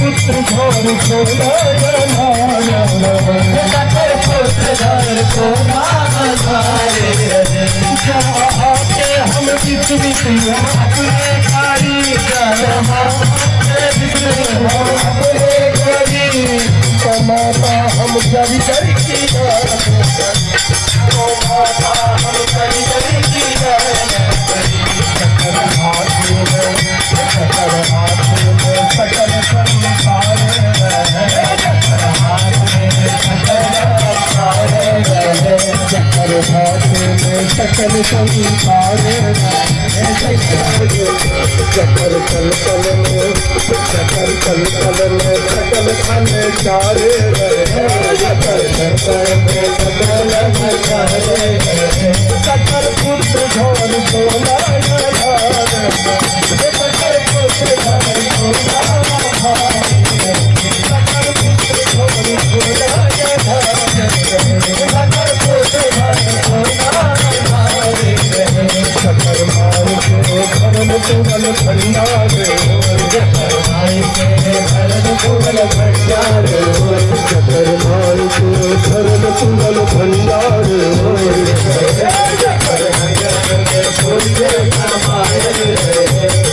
पुत्र धर के हम बीच अपने कारी माता हम जरी जरी की माता हम जरी जरी की सकल संसार सकल संसार जकर कल कल में जकर कल कल में सकल फल चारे जकर सकल में सकल चारे सकल पुत्र धन सोना सकल पुत्र धन सोना सकल पुत्र धन सोना सकल पुत्र धन सोना सकल मार के भरन तुगल भंडार सकल मार के भरन तुगल भंडार सकल मार के भरन तुगल भंडार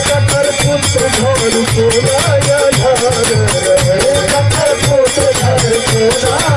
सकल पुत्र धन सोना सकल पुत्र धन सोना